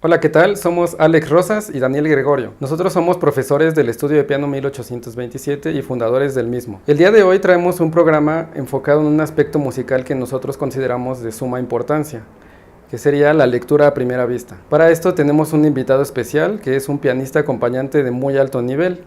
Hola, ¿qué tal? Somos Alex Rosas y Daniel Gregorio. Nosotros somos profesores del Estudio de Piano 1827 y fundadores del mismo. El día de hoy traemos un programa enfocado en un aspecto musical que nosotros consideramos de suma importancia, que sería la lectura a primera vista. Para esto tenemos un invitado especial que es un pianista acompañante de muy alto nivel.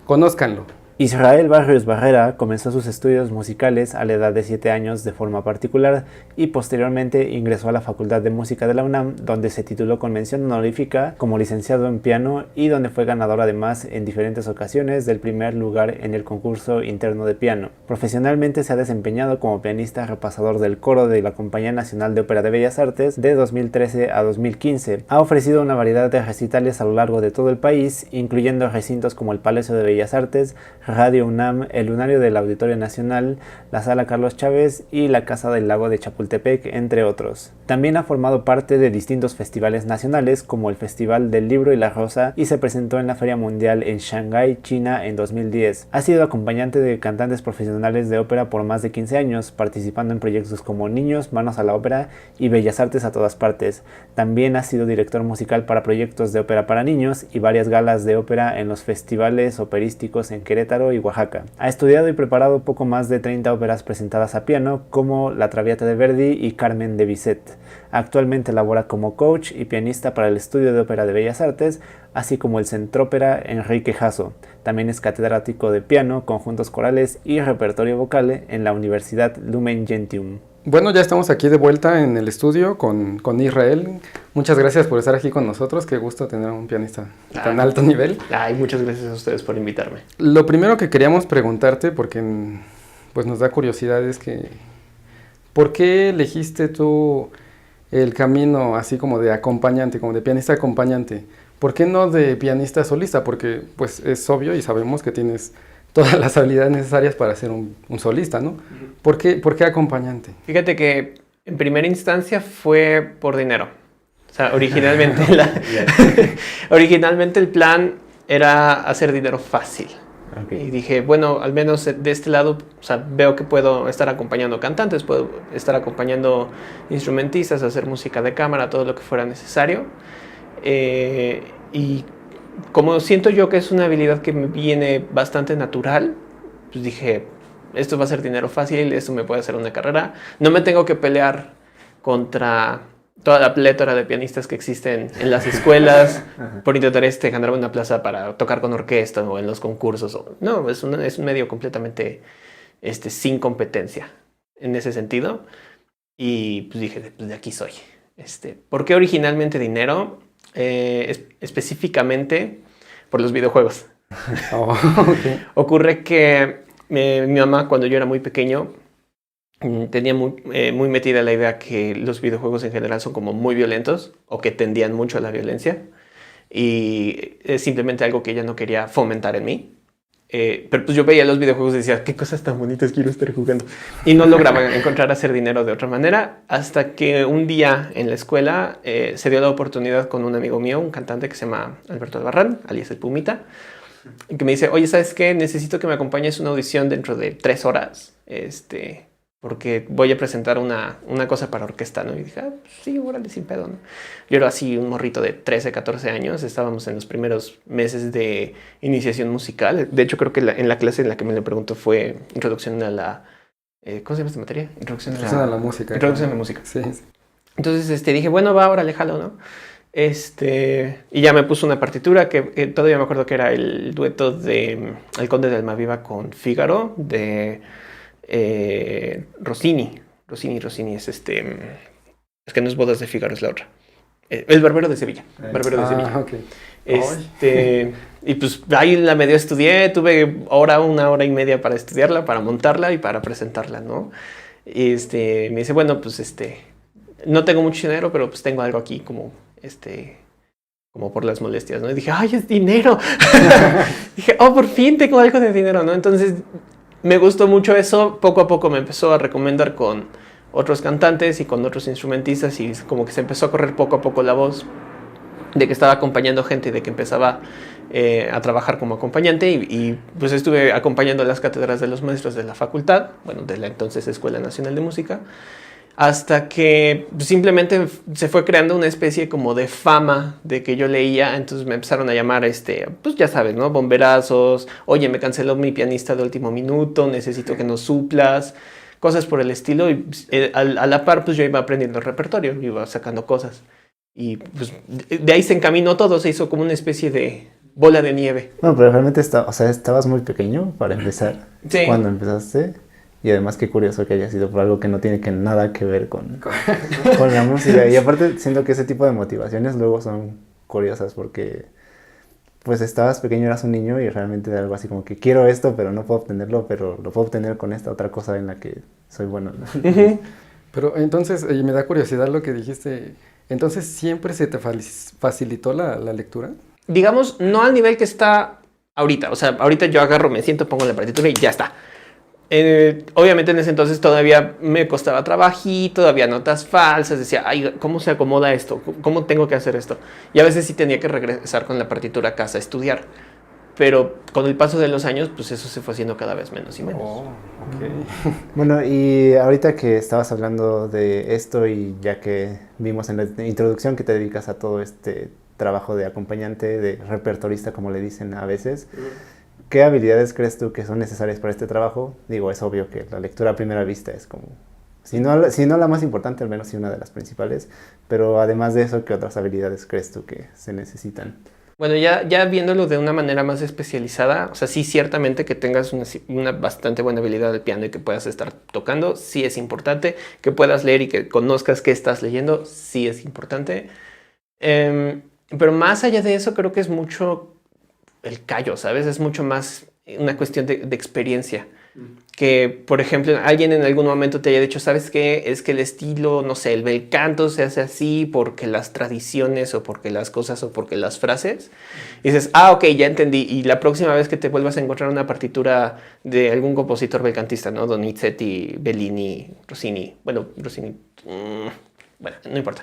Conózcanlo. Israel Barrios Barrera comenzó sus estudios musicales a la edad de 7 años de forma particular y posteriormente ingresó a la Facultad de Música de la UNAM, donde se tituló con mención honorífica como licenciado en piano y donde fue ganador además en diferentes ocasiones del primer lugar en el concurso interno de piano. Profesionalmente se ha desempeñado como pianista repasador del coro de la Compañía Nacional de Ópera de Bellas Artes de 2013 a 2015. Ha ofrecido una variedad de recitales a lo largo de todo el país, incluyendo recintos como el Palacio de Bellas Artes, Radio UNAM, el Lunario del Auditorio Nacional, la Sala Carlos Chávez y la Casa del Lago de Chapultepec, entre otros. También ha formado parte de distintos festivales nacionales como el Festival del Libro y la Rosa y se presentó en la Feria Mundial en Shanghái, China en 2010. Ha sido acompañante de cantantes profesionales de ópera por más de 15 años, participando en proyectos como Niños, Manos a la Ópera y Bellas Artes a todas partes. También ha sido director musical para proyectos de ópera para niños y varias galas de ópera en los festivales operísticos en Querétaro y Oaxaca. Ha estudiado y preparado poco más de 30 óperas presentadas a piano, como La Traviata de Verdi y Carmen de Bizet. Actualmente labora como coach y pianista para el Estudio de Ópera de Bellas Artes, así como el Centrópera Enrique Jasso. También es catedrático de piano, conjuntos corales y repertorio vocal en la Universidad Lumen Gentium. Bueno, ya estamos aquí de vuelta en el estudio con Israel. Muchas gracias por estar aquí con nosotros. Qué gusto tener a un pianista tan alto nivel. Muchas gracias a ustedes por invitarme. Lo primero que queríamos preguntarte, porque pues nos da curiosidad, es que ¿por qué elegiste tú el camino así como de acompañante, como de pianista acompañante? ¿Por qué no de pianista solista? Porque pues es obvio y sabemos que tienes todas las habilidades necesarias para ser un solista, ¿no? ¿Por qué acompañante? Fíjate que en primera instancia fue por dinero. O sea, originalmente, originalmente el plan era hacer dinero fácil. Okay. Y dije, bueno, al menos de este lado, o sea, veo que puedo estar acompañando cantantes, puedo estar acompañando instrumentistas, hacer música de cámara, todo lo que fuera necesario. Y como siento yo que es una habilidad que me viene bastante natural, pues dije, esto va a ser dinero fácil, esto me puede hacer una carrera. No me tengo que pelear contra toda la plétora de pianistas que existen en las escuelas por intentar ganarme una plaza para tocar con orquesta o en los concursos. No, es un medio completamente sin competencia en ese sentido. Y pues dije, pues de aquí soy. ¿Por qué originalmente dinero? Específicamente por los videojuegos. Okay. Ocurre que mi mamá, cuando yo era muy pequeño, tenía muy metida la idea que los videojuegos en general son como muy violentos o que tendían mucho a la violencia, y es simplemente algo que ella no quería fomentar en mí. Pero pues yo veía los videojuegos y decía, qué cosas tan bonitas quiero estar jugando, y no lograba encontrar hacer dinero de otra manera, hasta que un día en la escuela se dio la oportunidad con un amigo mío, un cantante que se llama Alberto Albarrán, alias el Pumita, que me dice, oye, ¿sabes qué? Necesito que me acompañes a una audición dentro de 3 horas, porque voy a presentar una cosa para orquesta, ¿no? Y dije, pues sí, órale, sin pedo, ¿no? Yo era así un morrito de 13, 14 años, estábamos en los primeros meses de iniciación musical. De hecho, creo que en la clase en la que me le preguntó fue Introducción a la... ¿cómo se llama esta materia? Introducción a la música. Introducción a la música. Sí. Entonces dije, bueno, va, órale, jalo, ¿no? Y ya me puso una partitura que todavía me acuerdo que era el dueto de El Conde de Almaviva con Fígaro de... Rossini es es que no es Bodas de Fígaro, es la otra. El Barbero de Sevilla. Okay. Y pues ahí la medio estudié, tuve una hora y media para estudiarla, para montarla y para presentarla, ¿no? Y me dice, bueno, pues no tengo mucho dinero, pero pues tengo algo aquí como como por las molestias, ¿no? Y dije, ¡ay, es dinero! Dije, por fin tengo algo de dinero, ¿no? Entonces me gustó mucho eso. Poco a poco me empezó a recomendar con otros cantantes y con otros instrumentistas, y como que se empezó a correr poco a poco la voz de que estaba acompañando gente, de que empezaba a trabajar como acompañante, y pues estuve acompañando las cátedras de los maestros de la facultad, bueno, de la entonces Escuela Nacional de Música, hasta que simplemente se fue creando una especie como de fama de que yo leía, entonces me empezaron a llamar, pues ya sabes, ¿no? Bomberazos, oye, me canceló mi pianista de último minuto, necesito que nos suplas, cosas por el estilo, y a la par pues yo iba aprendiendo el repertorio, iba sacando cosas, y pues de ahí se encaminó todo, se hizo como una especie de bola de nieve. Bueno, pero realmente estabas muy pequeño para empezar, sí. Cuando empezaste. Y además qué curioso que haya sido por algo que no tiene nada que ver con la música. Y aparte siento que ese tipo de motivaciones luego son curiosas porque pues estabas pequeño, eras un niño y realmente era algo así como que quiero esto pero no puedo obtenerlo, pero lo puedo obtener con esta otra cosa en la que soy bueno, ¿no? Uh-huh. Pero entonces, y me da curiosidad lo que dijiste, entonces ¿siempre se te facilitó la lectura? Digamos, no al nivel que está ahorita. O sea, ahorita yo agarro, me siento, pongo la partitura y ya está. Obviamente en ese entonces todavía me costaba trabajito, todavía notas falsas, decía, ay, ¿cómo se acomoda esto? ¿Cómo tengo que hacer esto? Y a veces sí tenía que regresar con la partitura a casa a estudiar, pero con el paso de los años, pues eso se fue haciendo cada vez menos y menos. Oh, okay. Bueno, y ahorita que estabas hablando de esto y ya que vimos en la introducción que te dedicas a todo este trabajo de acompañante, de repertorista, como le dicen a veces, ¿qué habilidades crees tú que son necesarias para este trabajo? Digo, es obvio que la lectura a primera vista es como, si no la más importante, al menos sí una de las principales, pero además de eso, ¿qué otras habilidades crees tú que se necesitan? Bueno, ya viéndolo de una manera más especializada, o sea, sí, ciertamente que tengas una bastante buena habilidad del piano y que puedas estar tocando, sí es importante. Que puedas leer y que conozcas qué estás leyendo, sí es importante. Pero más allá de eso, creo que es mucho el callo, ¿sabes? Es mucho más una cuestión de experiencia. Que, por ejemplo, alguien en algún momento te haya dicho, ¿sabes qué? Es que el estilo, no sé, el bel canto se hace así porque las tradiciones o porque las cosas o porque las frases. Y dices, ok, ya entendí. Y la próxima vez que te vuelvas a encontrar una partitura de algún compositor belcantista, ¿no? Donizetti, Bellini, Rossini. Bueno, Rossini... bueno, no importa.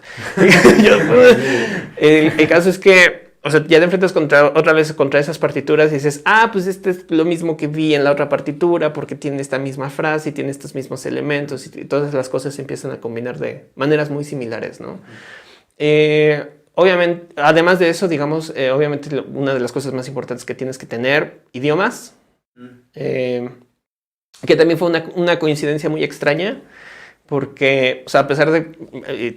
El caso es que, o sea, ya te enfrentas otra vez contra esas partituras y dices, pues este es lo mismo que vi en la otra partitura porque tiene esta misma frase y tiene estos mismos elementos y todas las cosas se empiezan a combinar de maneras muy similares, ¿no? Obviamente, además de eso, digamos, obviamente una de las cosas más importantes que tienes que tener, idiomas, que también fue una coincidencia muy extraña. Porque, o sea, a pesar de...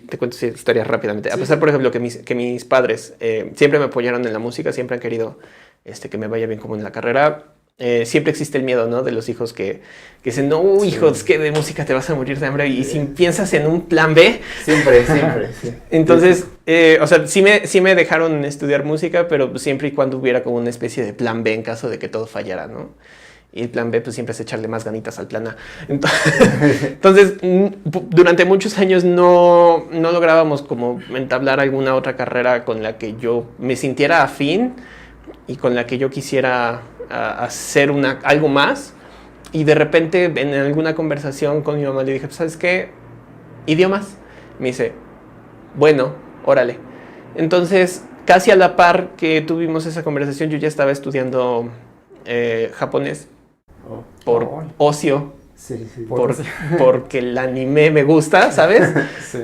te cuento esta historia rápidamente. A pesar, por ejemplo, que mis padres siempre me apoyaron en la música, siempre han querido que me vaya bien como en la carrera, siempre existe el miedo, ¿no? De los hijos que dicen, no, hijo, es que de música te vas a morir de hambre. Y si piensas en un plan B... Siempre. Sí. Entonces, o sea, sí me dejaron estudiar música, pero siempre y cuando hubiera como una especie de plan B en caso de que todo fallara, ¿no? Y el plan B pues siempre es echarle más ganitas al plan A. Entonces, durante muchos años no lográbamos como entablar alguna otra carrera con la que yo me sintiera afín y con la que yo quisiera hacer algo más. Y de repente en alguna conversación con mi mamá le dije, ¿sabes qué? ¿Idiomas? Me dice, bueno, órale. Entonces, casi a la par que tuvimos esa conversación, yo ya estaba estudiando japonés. Por ocio, sí. porque el anime me gusta, ¿sabes? Sí.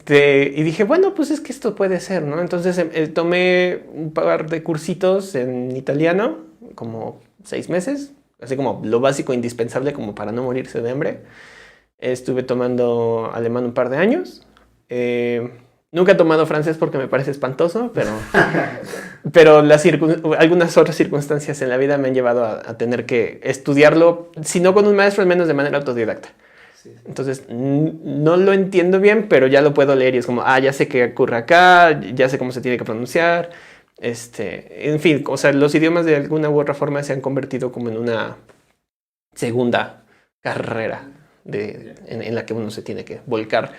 Y dije, bueno, pues es que esto puede ser, ¿no? Entonces tomé un par de cursitos en italiano, como 6 meses, así como lo básico indispensable como para no morirse de hambre. Estuve tomando alemán un par de años. Nunca he tomado francés porque me parece espantoso, pero algunas otras circunstancias en la vida me han llevado a tener que estudiarlo, si no con un maestro, al menos de manera autodidacta. Sí. Entonces, no lo entiendo bien, pero ya lo puedo leer y es como, ya sé qué ocurre acá, ya sé cómo se tiene que pronunciar. En fin, o sea, los idiomas de alguna u otra forma se han convertido como en una segunda carrera en la que uno se tiene que volcar.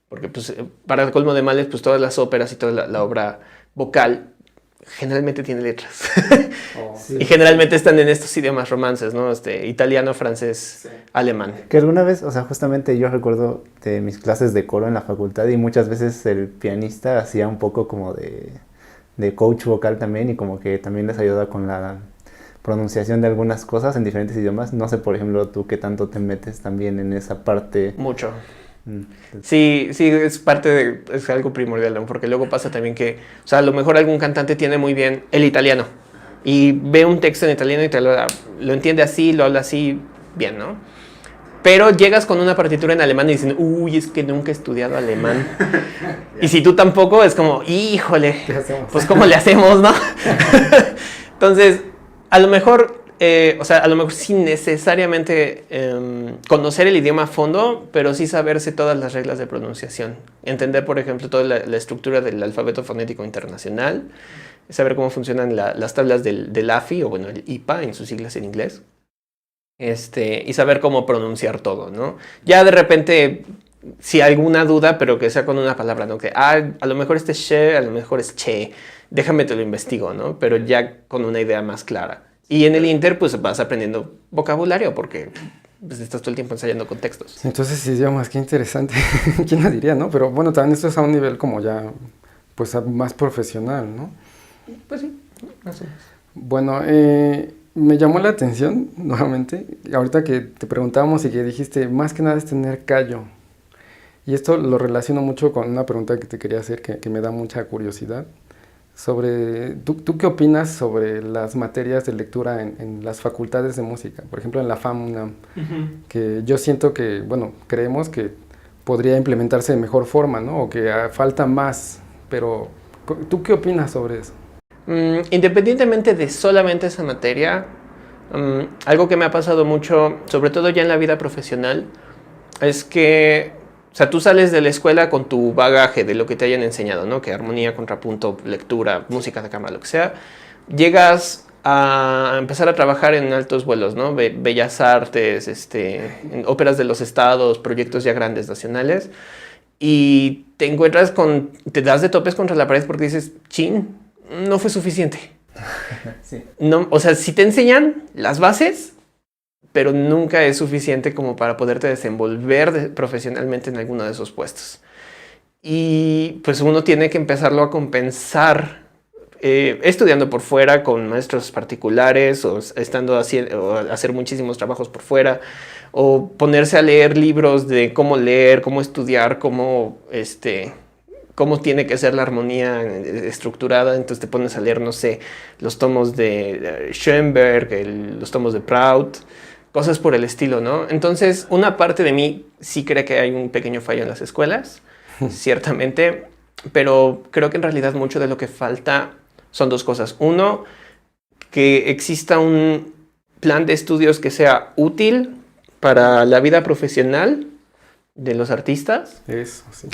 Porque pues, para el colmo de males, pues todas las óperas y toda la obra vocal generalmente tiene letras. Sí. Y generalmente están en estos idiomas romances, ¿no? Italiano, francés, alemán. Que alguna vez, o sea, justamente yo recuerdo de mis clases de coro en la facultad y muchas veces el pianista hacía un poco como de coach vocal también y como que también les ayuda con la pronunciación de algunas cosas en diferentes idiomas. No sé, por ejemplo, tú qué tanto te metes también en esa parte. Mucho. Sí, sí, es algo primordial, ¿no? Porque luego pasa también que, o sea, a lo mejor algún cantante tiene muy bien el italiano y ve un texto en italiano y lo entiende así, lo habla así, bien, ¿no? Pero llegas con una partitura en alemán y dicen, uy, es que nunca he estudiado alemán. Y si tú tampoco, es como, híjole, pues ¿cómo le hacemos, no? Entonces, a lo mejor, a lo mejor sin necesariamente conocer el idioma a fondo, pero sí saberse todas las reglas de pronunciación. Entender, por ejemplo, toda la estructura del alfabeto fonético internacional, saber cómo funcionan las tablas del AFI, o bueno, el IPA en sus siglas en inglés. Y saber cómo pronunciar todo, ¿no? Ya de repente, si hay alguna duda, pero que sea con una palabra, ¿no? Que, a lo mejor este she, a lo mejor es che, déjame te lo investigo, ¿no? Pero ya con una idea más clara. Y en el Inter, pues vas aprendiendo vocabulario, porque pues, estás todo el tiempo ensayando contextos. Entonces, idiomas, qué interesante. ¿Quién lo diría, no? Pero bueno, también esto es a un nivel como ya, pues más profesional, ¿no? Pues sí, más o menos. Bueno, me llamó la atención, nuevamente, ahorita que te preguntábamos y que dijiste, más que nada es tener callo. Y esto lo relaciono mucho con una pregunta que te quería hacer, que me da mucha curiosidad. ¿Tú qué opinas sobre las materias de lectura en las facultades de música? Por ejemplo, en la FAM UNAM, que yo siento que, bueno, creemos que podría implementarse de mejor forma, ¿no? O que falta más, pero ¿tú qué opinas sobre eso? Independientemente de solamente esa materia, algo que me ha pasado mucho, sobre todo ya en la vida profesional, es que, o sea, tú sales de la escuela con tu bagaje de lo que te hayan enseñado, ¿no? Que armonía, contrapunto, lectura, música de cámara, lo que sea. Llegas a empezar a trabajar en altos vuelos, ¿no? Bellas artes, en óperas de los estados, proyectos ya grandes nacionales, y te das de topes contra la pared porque dices, chin, no fue suficiente. Sí. No, o sea, sí te enseñan las bases, pero nunca es suficiente como para poderte desenvolver profesionalmente en alguno de esos puestos. Y pues uno tiene que empezarlo a compensar estudiando por fuera con maestros particulares o hacer muchísimos trabajos por fuera, o ponerse a leer libros de cómo leer, cómo estudiar, cómo tiene que ser la armonía estructurada. Entonces te pones a leer, no sé, los tomos de Schoenberg, los tomos de Prout, cosas por el estilo, ¿no? Entonces, una parte de mí sí cree que hay un pequeño fallo en las escuelas, ciertamente, pero creo que en realidad mucho de lo que falta son dos cosas. Uno, que exista un plan de estudios que sea útil para la vida profesional de los artistas. Eso, sí.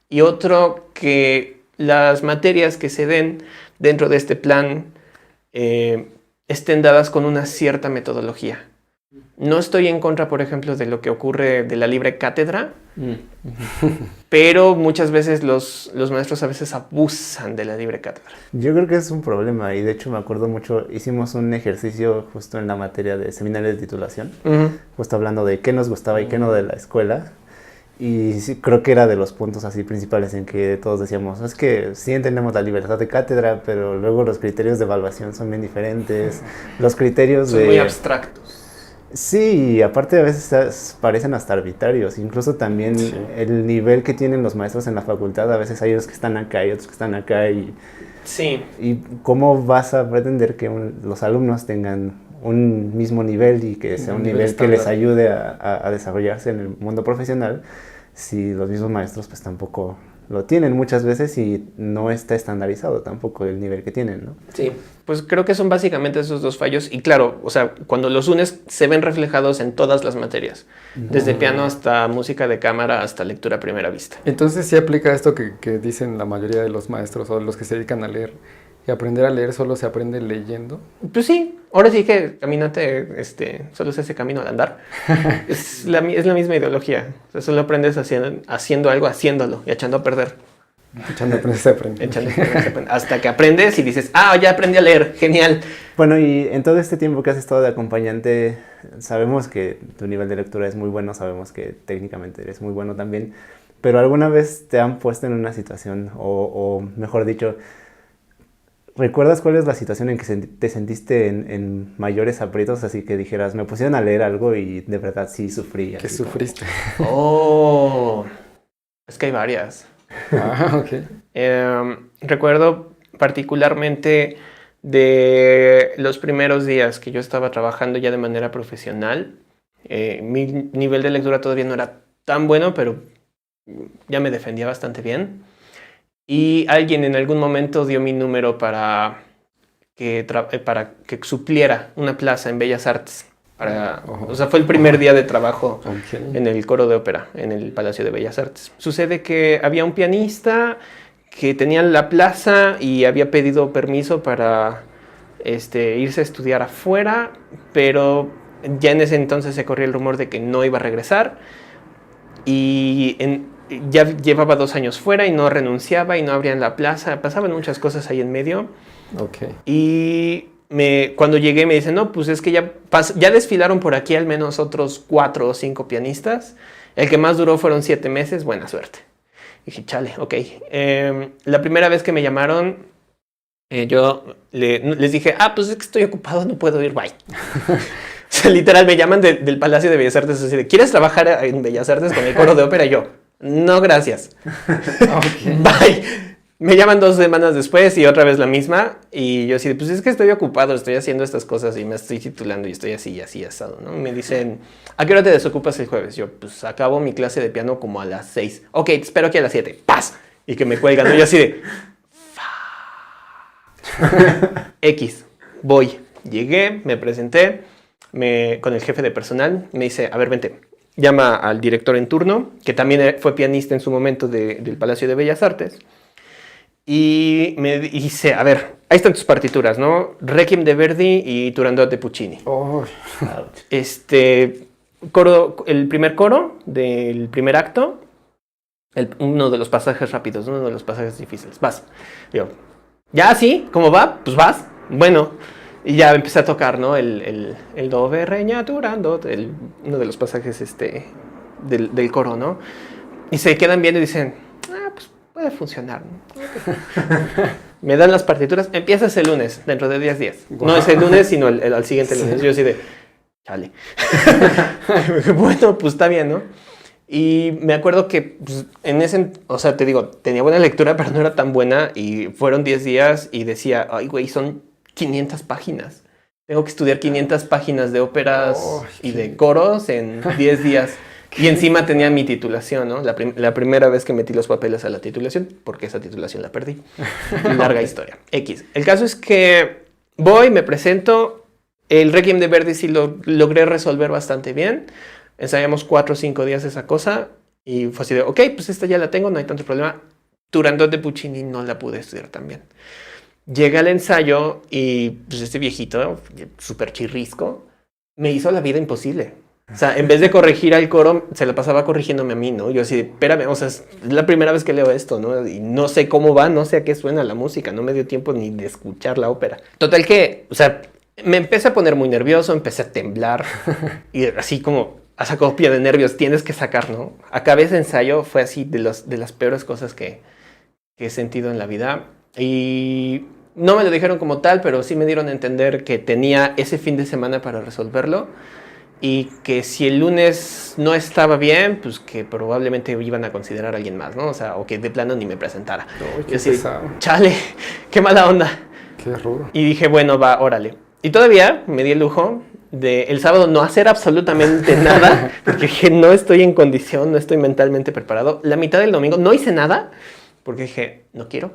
Y otro, que las materias que se den dentro de este plan estén dadas con una cierta metodología. No estoy en contra, por ejemplo, de lo que ocurre de la libre cátedra, pero muchas veces los maestros a veces abusan de la libre cátedra. Yo creo que es un problema, y de hecho me acuerdo mucho, hicimos un ejercicio justo en la materia de seminario de titulación, justo hablando de qué nos gustaba y qué no de la escuela, y sí, creo que era de los puntos así principales en que todos decíamos, es que sí entendemos la libertad de cátedra, pero luego los criterios de evaluación son bien diferentes, los criterios son muy abstractos. Sí, aparte a veces parecen hasta arbitrarios, incluso también sí. El nivel que tienen los maestros en la facultad, a veces hay unos que están acá y otros que están acá, y cómo vas a pretender que los alumnos tengan un mismo nivel y que sea un nivel que les ayude a desarrollarse en el mundo profesional, si los mismos maestros pues tampoco lo tienen muchas veces y no está estandarizado tampoco el nivel que tienen, ¿no? Sí, pues creo que son básicamente esos dos fallos, y claro, o sea, cuando los unes se ven reflejados en todas las materias, desde piano hasta música de cámara hasta lectura a primera vista. Entonces sí aplica esto que dicen la mayoría de los maestros o los que se dedican a leer, que aprender a leer solo se aprende leyendo. Pues sí, ahora sí que caminante, solo es ese camino al andar. es la misma ideología. O sea, solo aprendes haciendo algo, haciéndolo y echando a perder. Echando a perder se aprende. Echando a perder se aprende. Hasta que aprendes y dices, ya aprendí a leer, genial. Bueno, y en todo este tiempo que has estado de acompañante, sabemos que tu nivel de lectura es muy bueno, sabemos que técnicamente eres muy bueno también, pero ¿alguna vez te han puesto en una situación, o mejor dicho, ¿Recuerdas cuál es la situación en que te sentiste en mayores aprietos? Así que dijeras, me pusieron a leer algo y de verdad sí sufrí. ¿Qué sufriste? Es que hay varias. Ok. Recuerdo particularmente de los primeros días que yo estaba trabajando ya de manera profesional. Mi nivel de lectura todavía no era tan bueno, pero ya me defendía bastante bien. Y alguien en algún momento dio mi número para que supliera una plaza en Bellas Artes. O sea, fue el primer día de trabajo en el coro de ópera, en el Palacio de Bellas Artes. Sucede que había un pianista que tenía la plaza y había pedido permiso para irse a estudiar afuera, pero ya en ese entonces se corría el rumor de que no iba a regresar y ya llevaba 2 años fuera y no renunciaba y no abrían la plaza. Pasaban muchas cosas ahí en medio. Y cuando llegué me dicen, no, pues es que ya desfilaron por aquí al menos otros 4 o 5 pianistas. El que más duró fueron 7 meses. Buena suerte. Y dije, chale, ok. La primera vez que me llamaron, yo les dije, pues es que estoy ocupado, no puedo ir, bye. O sea, literal, me llaman del Palacio de Bellas Artes así de, ¿quieres trabajar en Bellas Artes con el coro de ópera? Y yo, no, gracias. Bye. Me llaman 2 semanas después y otra vez la misma. Y yo así de, pues es que estoy ocupado, estoy haciendo estas cosas y me estoy titulando y estoy así, asado, ¿no? Me dicen, ¿a qué hora te desocupas el jueves? Yo, pues acabo mi clase de piano como a las 6. Ok, te espero aquí a las 7. ¡Paz! Y que me cuelgan, ¿no? Yo así de, X, voy. Llegué, me presenté con el jefe de personal. Me dice, a ver, vente. Llama al director en turno, que también fue pianista en su momento del Palacio de Bellas Artes. Y me dice, a ver, ahí están tus partituras, ¿no? Requiem de Verdi y Turandot de Puccini. El primer coro del primer acto, uno de los pasajes rápidos, uno de los pasajes difíciles. Vas. Yo, ¿ya sí? ¿Cómo va? Pues vas. Bueno, y ya empecé a tocar, ¿no? El do, re, re, ña, turandot, uno de los pasajes del coro, ¿no? Y se quedan viendo y dicen, pues puede funcionar, ¿no? Me dan las partituras, empiezas el lunes, dentro de 10 días. Wow. No es el lunes, sino al siguiente lunes. Yo así de, chale. Bueno, pues está bien, ¿no? Y me acuerdo que pues, o sea, te digo, tenía buena lectura, pero no era tan buena. Y fueron 10 días y decía, ay, güey, son 500 páginas. Tengo que estudiar 500 páginas de óperas y de coros en 10 días. Y encima tenía mi titulación, ¿no? La primera vez que metí los papeles a la titulación, porque esa titulación la perdí. Larga historia. X. El caso es que voy, me presento. El Requiem de Verdi sí lo logré resolver bastante bien. Ensayamos 4 o 5 días esa cosa. Y fue así de, ok, pues esta ya la tengo, no hay tanto problema. Turandot de Puccini no la pude estudiar tan bien. Llegué al ensayo y pues este viejito, súper chirrisco, me hizo la vida imposible. O sea, en vez de corregir al coro, se la pasaba corrigiéndome a mí, ¿no? Yo así, espérame, o sea, es la primera vez que leo esto, ¿no? Y no sé cómo va, no sé a qué suena la música, no me dio tiempo ni de escuchar la ópera. Total que, o sea, me empecé a poner muy nervioso, empecé a temblar y así como a sacopia de nervios tienes que sacar, ¿no? Acabé ese ensayo, fue así de las peores cosas que he sentido en la vida y no me lo dijeron como tal, pero sí me dieron a entender que tenía ese fin de semana para resolverlo. Y que si el lunes no estaba bien, pues que probablemente iban a considerar a alguien más, ¿no? O sea, o que de plano ni me presentara. Qué pesado. Chale, qué mala onda. Qué rudo. Y dije, bueno, va, órale. Y todavía me di el lujo de el sábado no hacer absolutamente nada, porque dije, no estoy en condición, no estoy mentalmente preparado. La mitad del domingo no hice nada, porque dije, no quiero.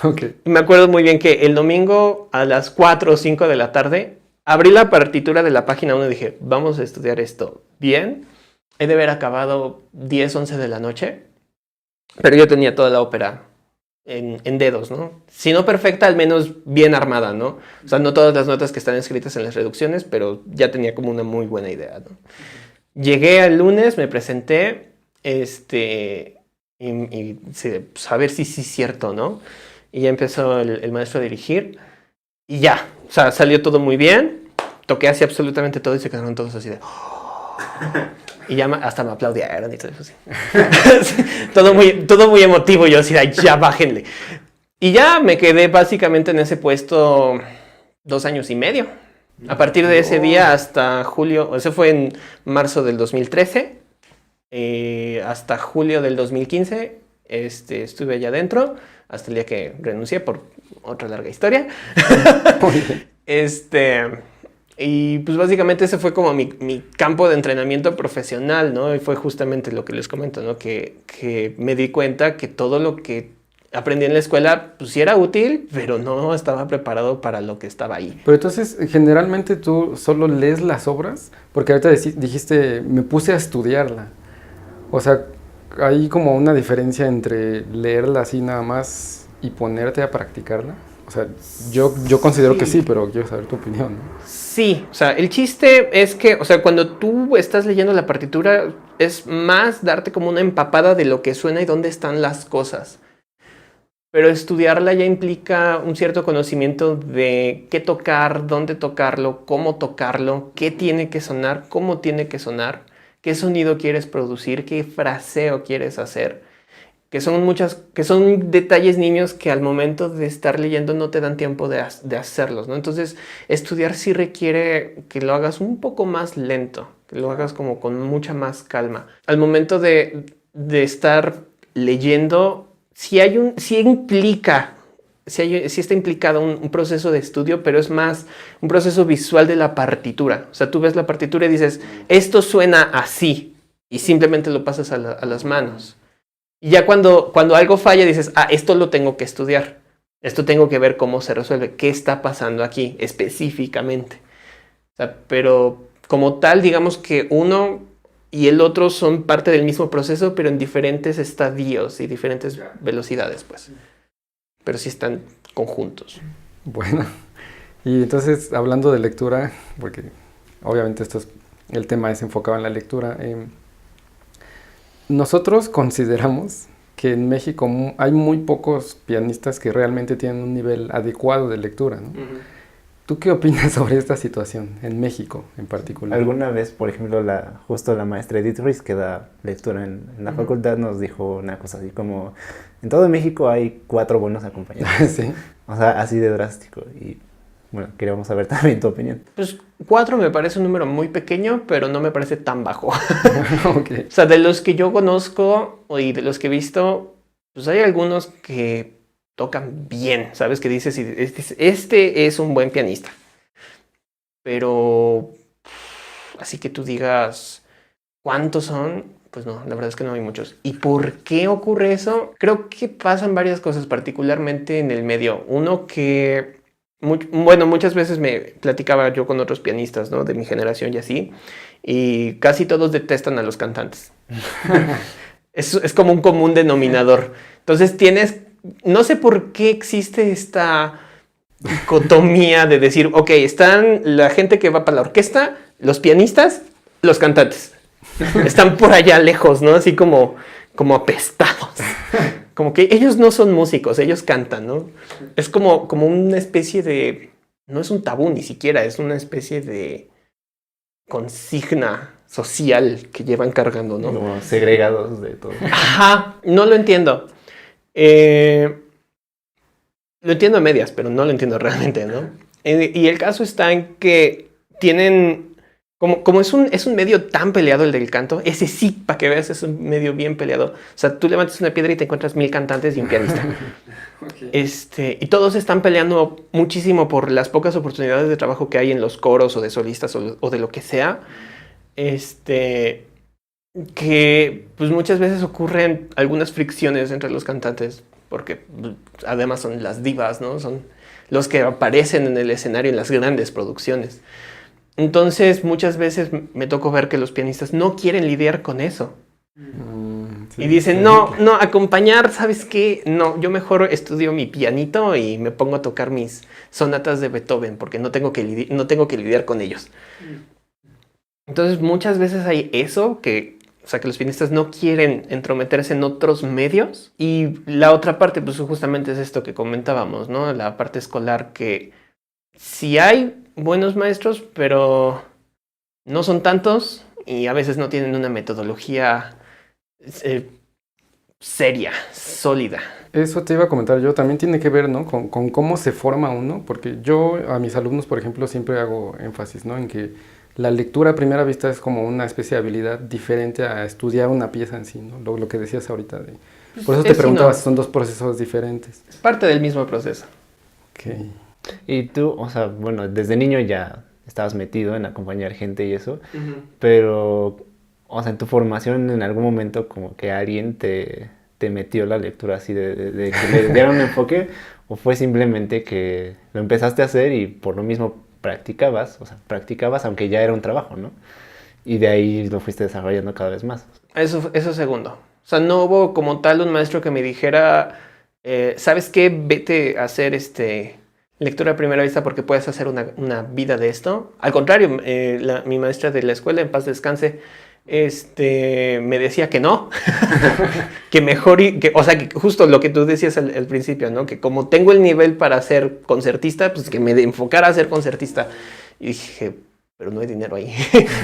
Okay. Me acuerdo muy bien que el domingo a las 4 o 5 de la tarde abrí la partitura de la página 1 y dije, vamos a estudiar esto bien. He de haber acabado 10, 11 de la noche, pero yo tenía toda la ópera en dedos, ¿no? Si no perfecta, al menos bien armada, ¿no? O sea, no todas las notas que están escritas en las reducciones, pero ya tenía como una muy buena idea, ¿no? Llegué al lunes, me presenté, y pues, a ver si sí es cierto, ¿no? Y ya empezó el maestro a dirigir y ya. O sea, salió todo muy bien, toqué así absolutamente todo y se quedaron todos así de... Y ya hasta me aplaudieron y todo eso así. todo muy emotivo y yo así de, ya bájenle. Y ya me quedé básicamente en ese puesto 2 años y medio. A partir de ese día hasta julio, eso fue en marzo del 2013, hasta julio del 2015 estuve allá adentro, hasta el día que renuncié por otra larga historia. Y pues básicamente ese fue como mi campo de entrenamiento profesional, ¿no? Y fue justamente lo que les comento, ¿no? Que me di cuenta que todo lo que aprendí en la escuela, pues sí era útil, pero no estaba preparado para lo que estaba ahí. Pero entonces, generalmente tú solo lees las obras, porque ahorita dijiste, me puse a estudiarla. O sea, hay como una diferencia entre leerla así nada más y ponerte a practicarla. O sea, yo considero que sí, pero quiero saber tu opinión, ¿no? Sí, o sea, el chiste es que, o sea, cuando tú estás leyendo la partitura, es más darte como una empapada de lo que suena y dónde están las cosas. Pero estudiarla ya implica un cierto conocimiento de qué tocar, dónde tocarlo, cómo tocarlo, qué tiene que sonar, cómo tiene que sonar, qué sonido quieres producir, qué fraseo quieres hacer. Que son detalles niños que al momento de estar leyendo no te dan tiempo de hacerlos, ¿no? Entonces, estudiar sí requiere que lo hagas un poco más lento, que lo hagas como con mucha más calma. Al momento de estar leyendo, sí está implicado un proceso de estudio, pero es más un proceso visual de la partitura. O sea, tú ves la partitura y dices, esto suena así, y simplemente lo pasas a las manos. Y ya cuando algo falla dices, esto lo tengo que estudiar. Esto tengo que ver cómo se resuelve, qué está pasando aquí específicamente. O sea, pero como tal, digamos que uno y el otro son parte del mismo proceso, pero en diferentes estadios y diferentes velocidades, pues. Pero sí están conjuntos. Bueno, y entonces, hablando de lectura, porque obviamente el tema es enfocado en la lectura, nosotros consideramos que en México hay muy pocos pianistas que realmente tienen un nivel adecuado de lectura, ¿no? Uh-huh. ¿Tú qué opinas sobre esta situación en México en particular? Alguna vez, por ejemplo, justo la maestra Edith Ruiz, que da lectura en la facultad, nos dijo una cosa así como, en todo México hay 4 buenos acompañantes. Sí. O sea, así de drástico. Y bueno, queríamos saber también tu opinión. Pues 4 me parece un número muy pequeño, pero no me parece tan bajo. Okay. O sea, de los que yo conozco y de los que he visto, pues hay algunos que tocan bien, ¿sabes? Que dices, este es un buen pianista. Pero así que tú digas, ¿cuántos son? Pues no, la verdad es que no hay muchos. ¿Y por qué ocurre eso? Creo que pasan varias cosas, particularmente en el medio. Uno que, muchas veces me platicaba yo con otros pianistas, ¿no? De mi generación y así, y casi todos detestan a los cantantes. Es como un común denominador. Entonces no sé por qué existe esta dicotomía de decir, ok, están la gente que va para la orquesta, los pianistas, los cantantes. Están por allá lejos, ¿no? Así como apestados. Como que ellos no son músicos, ellos cantan, ¿no? Es como una especie de... No es un tabú ni siquiera, es una especie de consigna social que llevan cargando, ¿no? Como segregados de todo. Ajá, no lo entiendo. Lo entiendo a medias, pero no lo entiendo realmente, ¿no? Y el caso está en que tienen... Como es un medio tan peleado el del canto, ese sí, para que veas, es un medio bien peleado. O sea, tú levantas una piedra y te encuentras 1000 cantantes y un pianista. Okay. Y todos están peleando muchísimo por las pocas oportunidades de trabajo que hay en los coros o de solistas o de lo que sea. Que pues muchas veces ocurren algunas fricciones entre los cantantes, porque además son las divas, ¿no? Son los que aparecen en el escenario en las grandes producciones. Entonces, muchas veces me tocó ver que los pianistas no quieren lidiar con eso. Sí, y dicen, no, acompañar, ¿sabes qué? No, yo mejor estudio mi pianito y me pongo a tocar mis sonatas de Beethoven, porque no tengo que lidiar con ellos. Entonces, muchas veces hay eso, que los pianistas no quieren entrometerse en otros medios. Y la otra parte, pues justamente es esto que comentábamos, ¿no? La parte escolar, que sí hay buenos maestros, pero no son tantos y a veces no tienen una metodología seria, sólida. Eso te iba a comentar yo, también tiene que ver, ¿no? Con cómo se forma uno, porque yo a mis alumnos, por ejemplo, siempre hago énfasis, ¿no? En que la lectura a primera vista es como una especie de habilidad diferente a estudiar una pieza en sí, ¿no? Lo que decías ahorita. Por eso te preguntaba si son dos procesos diferentes. Es parte del mismo proceso. Okay. Y tú, o sea, bueno, desde niño ya estabas metido en acompañar gente y eso, pero, o sea, en tu formación en algún momento como que alguien te metió la lectura así de que le dieron un enfoque, o fue simplemente que lo empezaste a hacer y por lo mismo practicabas aunque ya era un trabajo, ¿no? Y de ahí lo fuiste desarrollando cada vez más. Eso segundo. O sea, no hubo como tal un maestro que me dijera, ¿sabes qué? Vete a hacer lectura a primera vista porque puedes hacer una vida de esto. Al contrario, mi maestra de la escuela, en paz descanse, me decía que no, que mejor, o sea, que justo lo que tú decías al principio, ¿no? Que como tengo el nivel para ser concertista, pues que me enfocara a ser concertista. Y dije, pero no hay dinero ahí.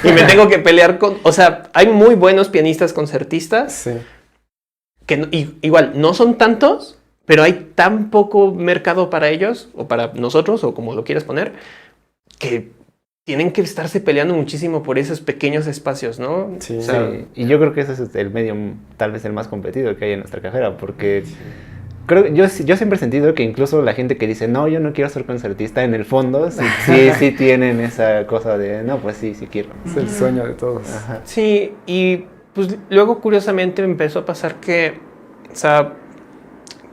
Y me tengo que pelear o sea, hay muy buenos pianistas concertistas, sí, que igual no son tantos, pero hay tan poco mercado para ellos, o para nosotros, o como lo quieras poner, que tienen que estarse peleando muchísimo por esos pequeños espacios, ¿no? Sí, o sea, sí. Y yo creo que ese es el medio tal vez el más competido que hay en nuestra carrera, porque creo, yo siempre he sentido que incluso la gente que dice, no, yo no quiero ser concertista, en el fondo sí tienen esa cosa de, no, pues sí quiero. Es el sueño de todos. Ajá. Sí, y pues luego curiosamente me empezó a pasar que, o sea,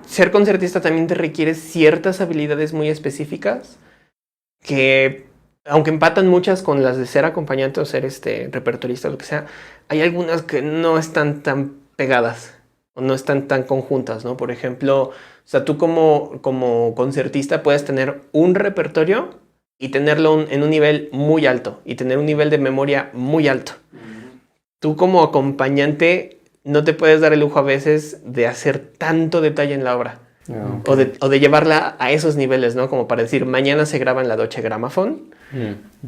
ser concertista también te requiere ciertas habilidades muy específicas que, aunque empatan muchas con las de ser acompañante o ser repertorista o lo que sea, hay algunas que no están tan pegadas o no están tan conjuntas, ¿no? Por ejemplo, o sea, tú como concertista puedes tener un repertorio y tenerlo en un nivel muy alto y tener un nivel de memoria muy alto. Tú como acompañante no te puedes dar el lujo a veces de hacer tanto detalle en la obra. Okay. O de llevarla a esos niveles, ¿no? Como para decir, mañana se graba en la Deutsche Grammophon.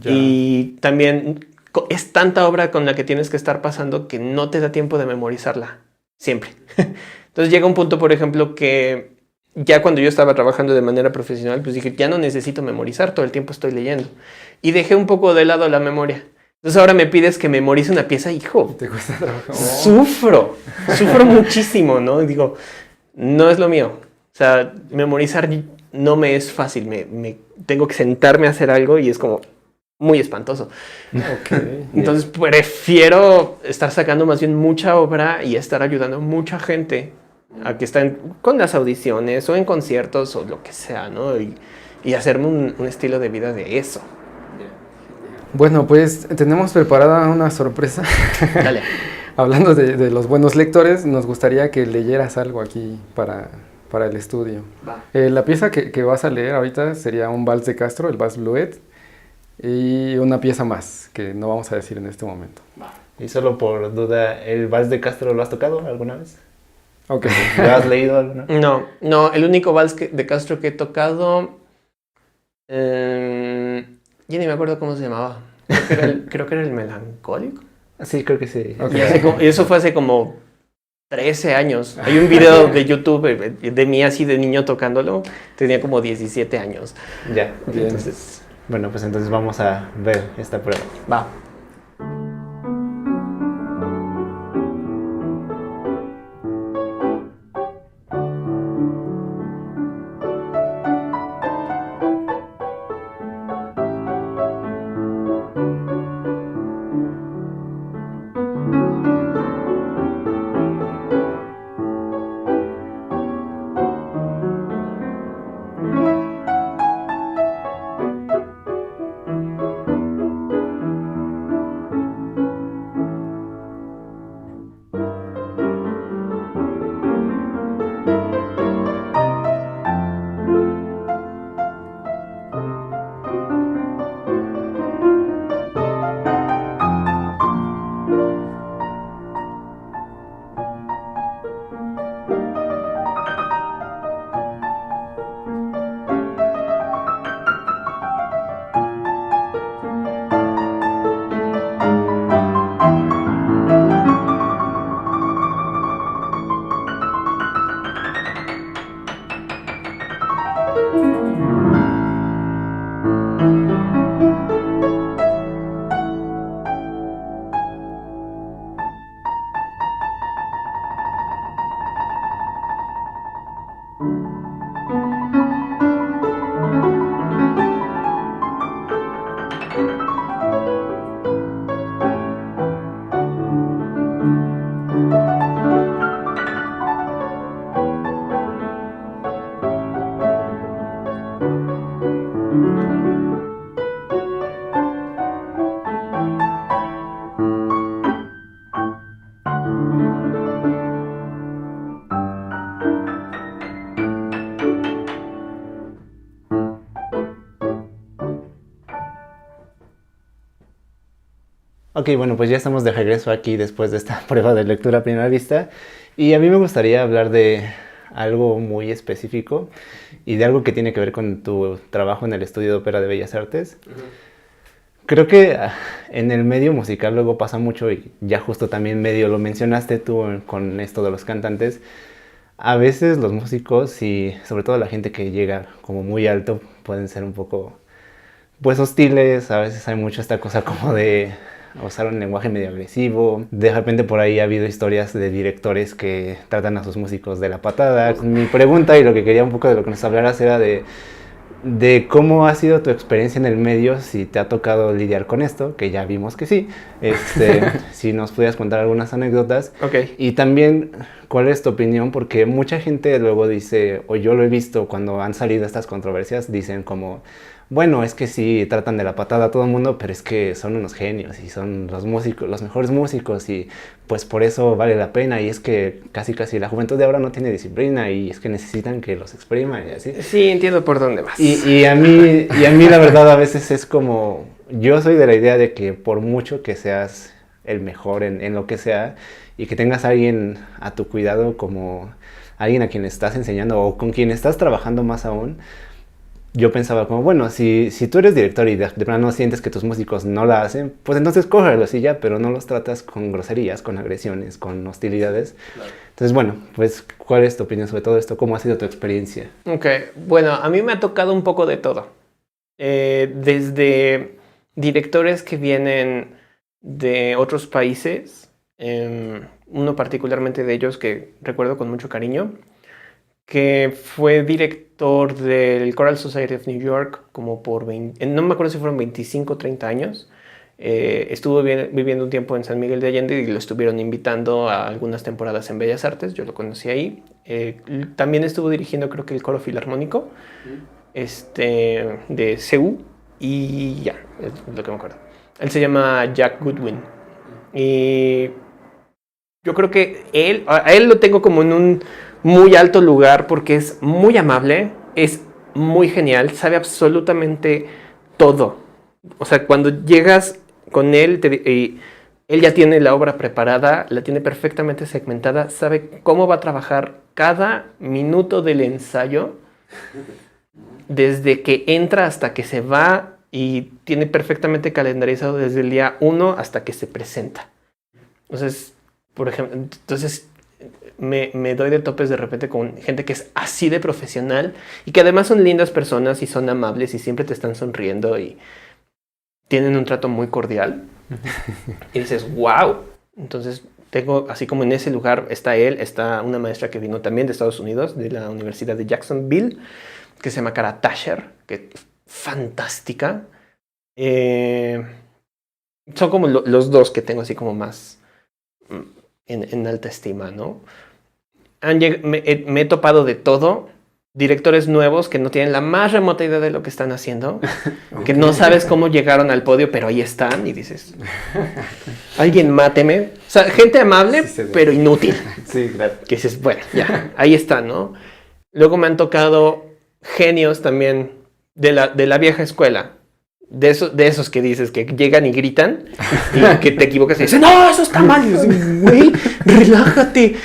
Y también es tanta obra con la que tienes que estar pasando que no te da tiempo de memorizarla. Siempre. Entonces llega un punto, por ejemplo, que ya cuando yo estaba trabajando de manera profesional, pues dije, ya no necesito memorizar, todo el tiempo estoy leyendo. Y dejé un poco de lado la memoria. Entonces ahora me pides que memorice una pieza, hijo. ¿Te cuesta trabajar? Sufro muchísimo, ¿no? Digo, no es lo mío. O sea, memorizar no me es fácil. Me tengo que sentarme a hacer algo y es como muy espantoso. Okay. Entonces prefiero estar sacando más bien mucha obra y estar ayudando a mucha gente a que estén con las audiciones o en conciertos o lo que sea, ¿no? Y hacerme un estilo de vida de eso. Bueno, pues tenemos preparada una sorpresa. Dale. Hablando de los buenos lectores, nos gustaría que leyeras algo aquí para el estudio. La pieza que vas a leer ahorita sería un vals de Castro, el Vals Bleuet, y una pieza más que no vamos a decir en este momento. Y solo por duda, ¿el Vals de Castro lo has tocado alguna vez? Okay. ¿Lo has leído alguna vez? No, el único vals de Castro que he tocado, ya ni me acuerdo cómo se llamaba. Creo que era el Melancólico. Sí, creo que sí. Okay. Y eso fue hace como 13 años. Hay un video de YouTube de mí así de niño tocándolo. Tenía como 17 años. Ya, bien. Entonces, bueno, pues entonces vamos a ver esta prueba. Va. Ok, bueno, pues ya estamos de regreso aquí después de esta prueba de lectura a primera vista. Y a mí me gustaría hablar de algo muy específico y de algo que tiene que ver con tu trabajo en el Estudio de Ópera de Bellas Artes. Creo que en el medio musical luego pasa mucho, y ya justo también medio lo mencionaste tú con esto de los cantantes. A veces los músicos y sobre todo la gente que llega como muy alto pueden ser un poco pues hostiles. A veces hay mucho esta cosa como de usar un lenguaje medio agresivo. De repente por ahí ha habido historias de directores que tratan a sus músicos de la patada. Mi pregunta, y lo que quería un poco de lo que nos hablaras, era de cómo ha sido tu experiencia en el medio, si te ha tocado lidiar con esto, que ya vimos que sí. Si nos pudieras contar algunas anécdotas. Okay. Y también, ¿cuál es tu opinión? Porque mucha gente luego dice, o yo lo he visto cuando han salido estas controversias, dicen como, bueno, es que sí, tratan de la patada a todo el mundo, pero es que son unos genios y son los músicos, los mejores músicos, y pues por eso vale la pena. Y es que casi la juventud de ahora no tiene disciplina y es que necesitan que los expriman y así. Sí, entiendo por dónde vas. Y a mí la verdad a veces es como, yo soy de la idea de que por mucho que seas el mejor en lo que sea y que tengas a alguien a tu cuidado, como alguien a quien estás enseñando o con quien estás trabajando más aún, yo pensaba como, bueno, si tú eres director y de plano sientes que tus músicos no la hacen, pues entonces cógelos y ya, pero no los tratas con groserías, con agresiones, con hostilidades. Claro. Entonces, bueno, pues, ¿cuál es tu opinión sobre todo esto? ¿Cómo ha sido tu experiencia? Ok, bueno, a mí me ha tocado un poco de todo. Desde directores que vienen de otros países, uno particularmente de ellos que recuerdo con mucho cariño, que fue director del Choral Society of New York como por 20, no me acuerdo si fueron 25 o 30 años. Estuvo viviendo un tiempo en San Miguel de Allende y lo estuvieron invitando a algunas temporadas en Bellas Artes, yo lo conocí ahí. También estuvo dirigiendo creo que el Coro Filarmónico de Seúl, y ya, es lo que me acuerdo. Él se llama Jack Goodwin y yo creo que a él lo tengo como en un muy alto lugar porque es muy amable, es muy genial, sabe absolutamente todo. O sea, cuando llegas con él, él ya tiene la obra preparada, la tiene perfectamente segmentada, sabe cómo va a trabajar cada minuto del ensayo, desde que entra hasta que se va, y tiene perfectamente calendarizado desde el día 1 hasta que se presenta. Entonces, por ejemplo, me doy de topes de repente con gente que es así de profesional y que además son lindas personas y son amables y siempre te están sonriendo y tienen un trato muy cordial. Y dices, wow. Entonces tengo, así como en ese lugar está él, está una maestra que vino también de Estados Unidos, de la Universidad de Jacksonville, que se llama Cara Tasher, que es fantástica. Son como los dos que tengo así como más en alta estima, ¿no? Me he topado de todo. Directores nuevos que no tienen la más remota idea de lo que están haciendo, okay, que no sabes cómo llegaron al podio, pero ahí están y dices, alguien máteme. O sea, gente amable, sí, pero inútil. Sí, claro. Que dices, bueno, ya, ahí está, ¿no? Luego me han tocado genios también de la vieja escuela. De esos que dices que llegan y gritan y que te equivocas y dicen, no, eso está mal. Y dices, güey, relájate.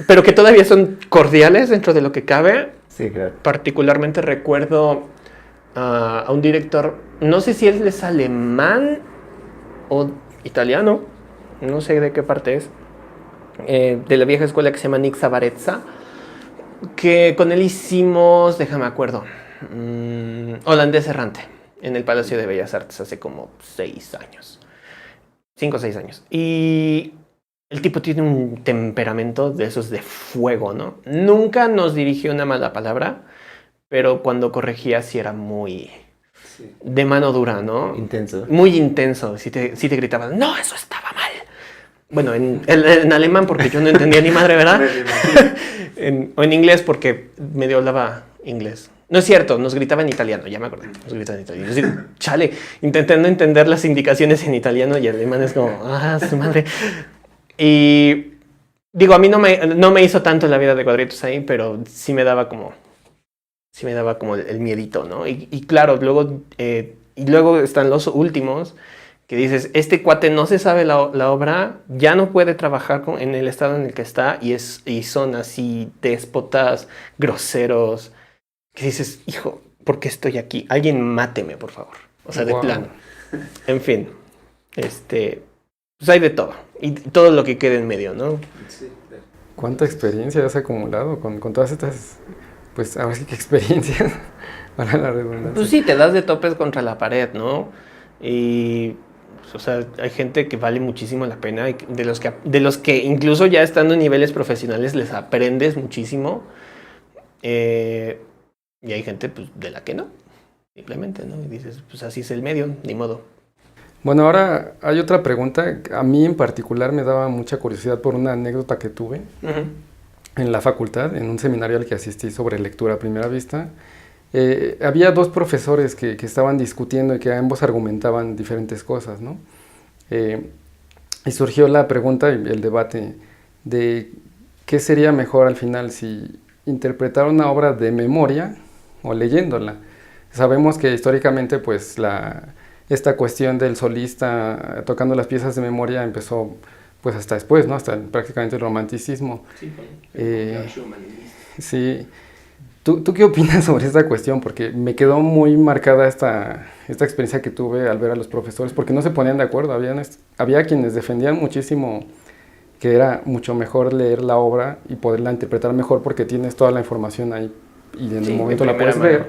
Pero que todavía son cordiales dentro de lo que cabe. Sí, claro. Particularmente recuerdo a un director, no sé si él es alemán o italiano, no sé de qué parte es, de la vieja escuela, que se llama Nick Zavarezza, que con él hicimos, déjame acuerdo, Holandés Errante en el Palacio de Bellas Artes hace como 6 años, 5 o 6 años. Y el tipo tiene un temperamento de esos de fuego, ¿no? Nunca nos dirigió una mala palabra, pero cuando corregía sí era muy de mano dura, ¿no? Intenso. Muy intenso. Si te gritaban, no, eso estaba mal. Bueno, en alemán porque yo no entendía ni madre, ¿verdad? O en inglés porque medio hablaba inglés. No es cierto, nos gritaba en italiano, ya me acordé. Nos gritaba en italiano. Es decir, chale, intentando entender las indicaciones en italiano y alemán es como, su madre. Y digo, a mí no me hizo tanto la vida de cuadritos ahí, pero sí me daba como el miedito, ¿no? Y claro, luego Y luego están los últimos, que dices, este cuate no se sabe la obra, ya no puede trabajar en el estado en el que está, y son así déspotas, groseros, que dices, hijo, ¿por qué estoy aquí? Alguien máteme, por favor. O sea, de plano. En fin, pues hay de todo. Y todo lo que quede en medio, ¿no? Sí. ¿Cuánta experiencia has acumulado con todas estas, pues ahora sí que experiencias, para la redundancia? Pues sí, te das de topes contra la pared, ¿no? Y, pues, o sea, hay gente que vale muchísimo la pena, y de los que incluso ya estando en niveles profesionales les aprendes muchísimo. Y hay gente, pues, de la que no, simplemente, ¿no? Y dices, pues así es el medio, ni modo. Bueno, ahora hay otra pregunta. A mí en particular me daba mucha curiosidad por una anécdota que tuve en la facultad, en un seminario al que asistí sobre lectura a primera vista. Había dos profesores que estaban discutiendo y que ambos argumentaban diferentes cosas, ¿no? Y surgió la pregunta y el debate de qué sería mejor al final, si interpretar una obra de memoria o leyéndola. Sabemos que históricamente, pues, esta cuestión del solista tocando las piezas de memoria empezó, pues, hasta después, ¿no? Hasta prácticamente el romanticismo. Sí. ¿Tú qué opinas sobre esta cuestión? Porque me quedó muy marcada esta experiencia que tuve al ver a los profesores, porque no se ponían de acuerdo. Había quienes defendían muchísimo que era mucho mejor leer la obra y poderla interpretar mejor porque tienes toda la información ahí y en el momento la puedes ver.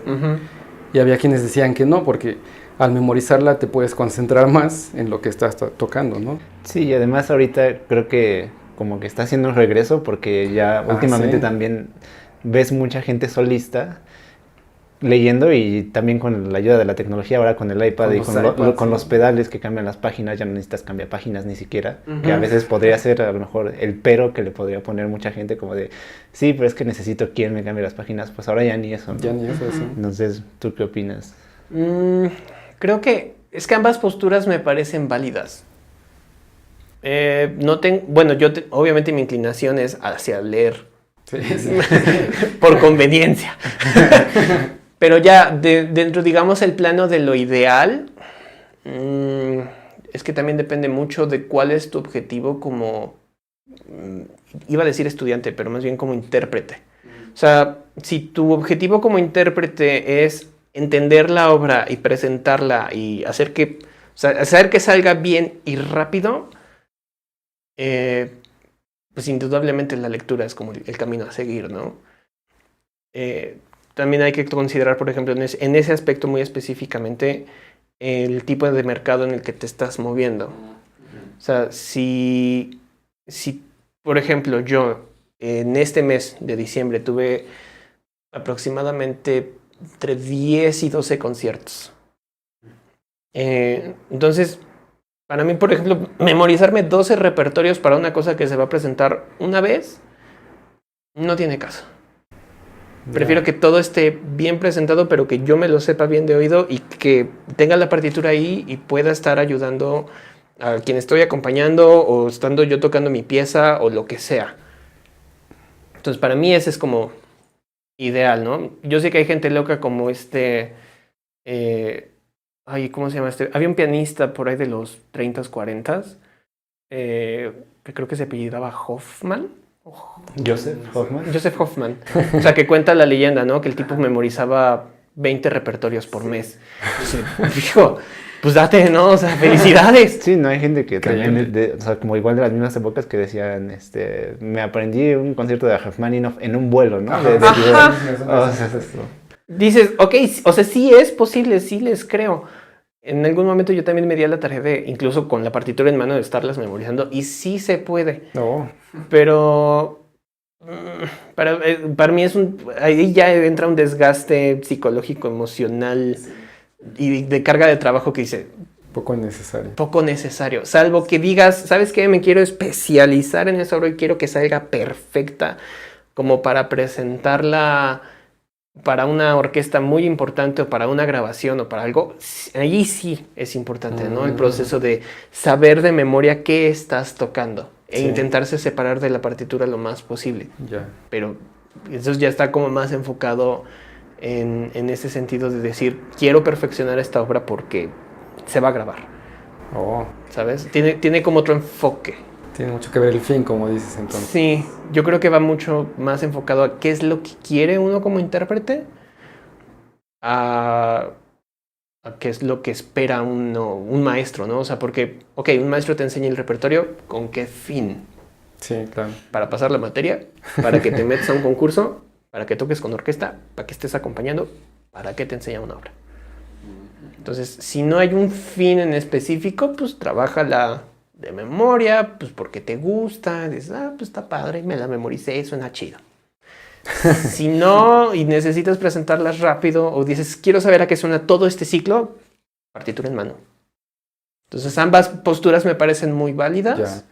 Y había quienes decían que no, porque al memorizarla te puedes concentrar más en lo que estás tocando, ¿no? Sí, y además ahorita creo que como que está haciendo un regreso, porque ya últimamente también ves mucha gente solista leyendo, y también con la ayuda de la tecnología, ahora con el iPad con los pedales que cambian las páginas, ya no necesitas cambiar páginas ni siquiera, que a veces podría ser a lo mejor el pero que le podría poner mucha gente, como de, sí, pero es que necesito quien me cambie las páginas. Pues ahora ya ni eso, ¿no? Ya ni eso, sí. Entonces, ¿tú qué opinas? Creo que es que ambas posturas me parecen válidas. Obviamente mi inclinación es hacia leer. Sí. Por conveniencia. Pero ya dentro, digamos, el plano de lo ideal, es que también depende mucho de cuál es tu objetivo como, iba a decir estudiante, pero más bien como intérprete. O sea, si tu objetivo como intérprete es entender la obra y presentarla y hacer que salga bien y rápido, pues indudablemente la lectura es como el camino a seguir, ¿no? También hay que considerar, por ejemplo, en ese aspecto muy específicamente, el tipo de mercado en el que te estás moviendo. O sea, si por ejemplo, yo en este mes de diciembre tuve aproximadamente entre 10 y 12 conciertos. Entonces, para mí, por ejemplo, memorizarme 12 repertorios para una cosa que se va a presentar una vez, no tiene caso. Prefiero que todo esté bien presentado, pero que yo me lo sepa bien de oído y que tenga la partitura ahí y pueda estar ayudando a quien estoy acompañando, o estando yo tocando mi pieza, o lo que sea. Entonces, para mí ese es como ideal, ¿no? Yo sé que hay gente loca como ¿cómo se llama este? Había un pianista por ahí de los 30s, 40s, que creo que se apellidaba Hoffman. Joseph Hoffman. O sea, que cuenta la leyenda, ¿no? Que el tipo memorizaba 20 repertorios por mes. Dijo, pues date, ¿no? O sea, felicidades. Sí, no, hay gente que también, o sea, como igual de las mismas épocas, que decían, me aprendí un concierto de Rachmaninoff en un vuelo, ¿no? Dices, ok, o sea, sí es posible, sí les creo. En algún momento yo también me di a la tarea de, incluso con la partitura en mano, de estarlas memorizando, y sí se puede. No. Pero para mí ahí ya entra un desgaste psicológico, emocional, y de carga de trabajo que dice... Poco necesario. Poco necesario. Salvo que digas, ¿sabes qué? Me quiero especializar en esa obra y quiero que salga perfecta, como para presentarla para una orquesta muy importante, o para una grabación, o para algo. Allí sí es importante, ¿no? El proceso de saber de memoria qué estás tocando e intentarse separar de la partitura lo más posible. Ya. Pero eso ya está como más enfocado en ese sentido de decir, quiero perfeccionar esta obra porque se va a grabar. ¿Sabes? Tiene como otro enfoque. Tiene mucho que ver el fin, como dices entonces. Sí, yo creo que va mucho más enfocado a qué es lo que quiere uno como intérprete, a qué es lo que espera un maestro, ¿no? O sea, porque, un maestro te enseña el repertorio, ¿con qué fin? Sí, claro. Para pasar la materia, para que te metas a un concurso, para que toques con orquesta, para que estés acompañando, ¿para qué te enseña una obra? Entonces, si no hay un fin en específico, pues trabájala de memoria, pues porque te gusta, dices, pues está padre, me la memoricé, suena chido. Si no, y necesitas presentarlas rápido, o dices, quiero saber a qué suena todo este ciclo, partitura en mano. Entonces, ambas posturas me parecen muy válidas. Ya.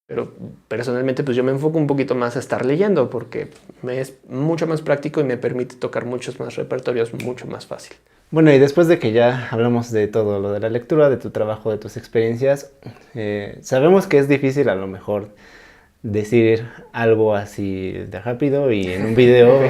Pero personalmente pues yo me enfoco un poquito más a estar leyendo porque me es mucho más práctico y me permite tocar muchos más repertorios mucho más fácil. Bueno, y después de que ya hablamos de todo lo de la lectura, de tu trabajo, de tus experiencias, sabemos que es difícil a lo mejor decir algo así de rápido y en un video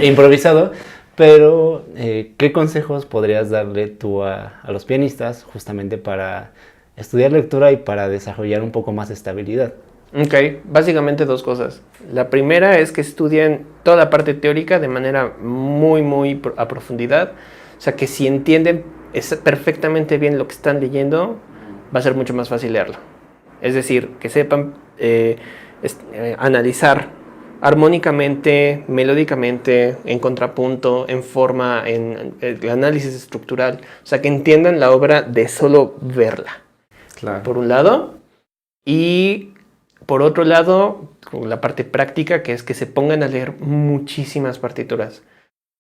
improvisado, pero ¿qué consejos podrías darle tú a los pianistas justamente para estudiar lectura y para desarrollar un poco más de estabilidad? Ok, básicamente dos cosas. La primera es que estudien toda la parte teórica de manera muy a profundidad. O sea, que si entienden perfectamente bien lo que están leyendo, va a ser mucho más fácil leerlo. Es decir, que sepan analizar armónicamente, melódicamente, en contrapunto, en forma, en el análisis estructural. O sea, que entiendan la obra de solo verla. Claro. Por un lado. Y por otro lado, con la parte práctica, que es que se pongan a leer muchísimas partituras.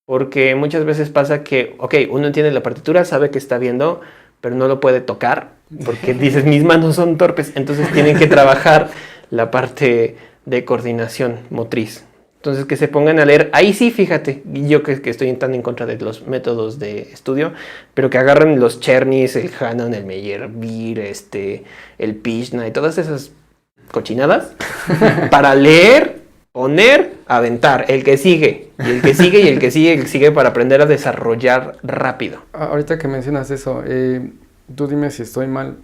Porque muchas veces pasa que, uno entiende la partitura, sabe que está viendo, pero no lo puede tocar, porque dices, mis manos son torpes, entonces tienen que trabajar la parte de coordinación motriz. Entonces que se pongan a leer, ahí sí, fíjate, yo que estoy tan en contra de los métodos de estudio, pero que agarren los Czernys, el Hanon, el Meyerbeer, el Pishna y todas esas cochinadas para leer, poner, aventar, el que sigue, y el que sigue, y el que sigue, y el que sigue, para aprender a desarrollar rápido. Ahorita que mencionas eso, tú dime si estoy mal.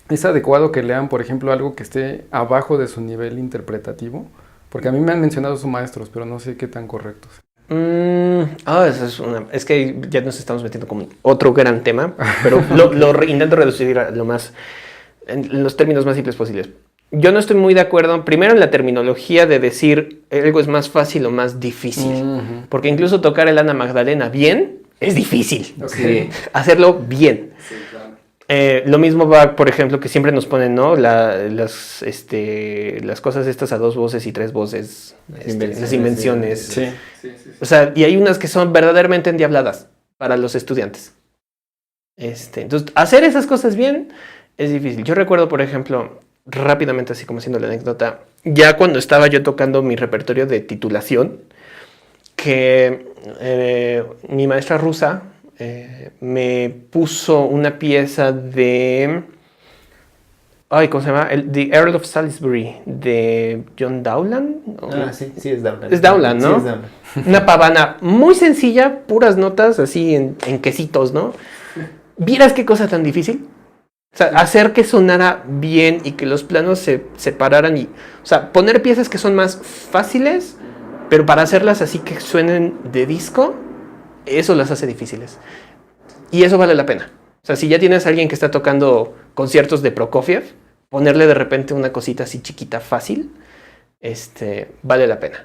¿Es adecuado que lean, por ejemplo, algo que esté abajo de su nivel interpretativo? Porque a mí me han mencionado sus maestros, pero no sé qué tan correctos. Es que ya nos estamos metiendo como otro gran tema, pero intento reducir a en los términos más simples posibles. Yo no estoy muy de acuerdo, primero, en la terminología de decir algo es más fácil o más difícil. Porque incluso tocar el Ana Magdalena bien es difícil. Okay. Hacerlo bien. Sí, claro. Lo mismo va, por ejemplo, que siempre nos ponen, ¿no? Las cosas estas a 2 voces y 3 voces, las invenciones. Sí. O sea, y hay unas que son verdaderamente endiabladas para los estudiantes. Entonces, hacer esas cosas bien es difícil. Yo recuerdo, por ejemplo, rápidamente, así como haciendo la anécdota, ya cuando estaba yo tocando mi repertorio de titulación, que mi maestra rusa me puso una pieza de... ¿cómo se llama? The Earl of Salisbury, de John Dowland. Sí, es Dowland. Es Dowland, ¿no? Sí, es Dowland. Una pavana muy sencilla, puras notas así en quesitos, ¿no? ¿Vieras qué cosa tan difícil? O sea, hacer que sonara bien y que los planos se separaran y... O sea, poner piezas que son más fáciles, pero para hacerlas así que suenen de disco, eso las hace difíciles. Y eso vale la pena. O sea, si ya tienes a alguien que está tocando conciertos de Prokofiev, ponerle de repente una cosita así chiquita, fácil, vale la pena.